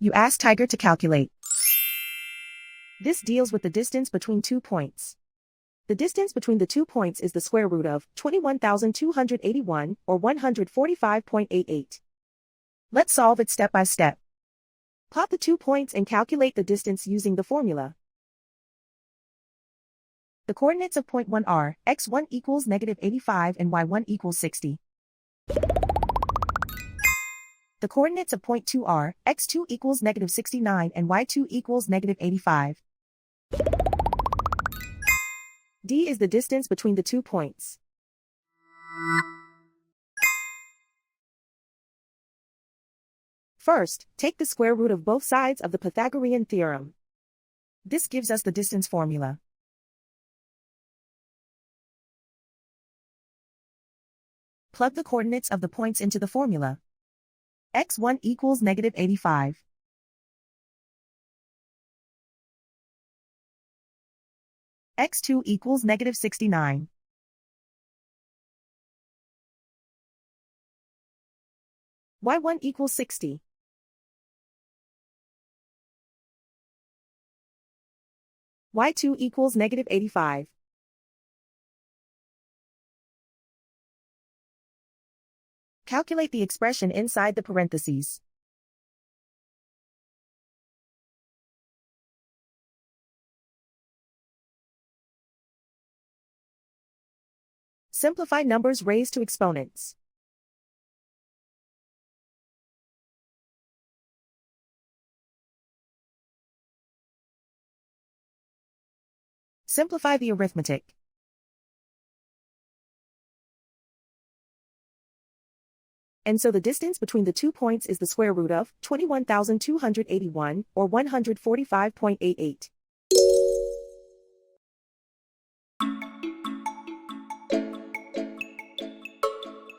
You ask Tiger to calculate. This deals with the distance between 2 points. The distance between the 2 points is the square root of 21,281, or 145.88. Let's solve it step by step. Plot the 2 points and calculate the distance using the formula. The coordinates of point 1 are x1 equals -85 and y1 equals 60. The coordinates of point 2 are x2 equals -69 and y2 equals -85. D is the distance between the 2 points. First, take the square root of both sides of the Pythagorean theorem. This gives us the distance formula. Plug the coordinates of the points into the formula. x1 equals -85. x2 equals -69. y1 equals 60. y2 equals -85. Calculate the expression inside the parentheses. Simplify numbers raised to exponents. Simplify the arithmetic. And so the distance between the 2 points is the square root of 21,281, or 145.88.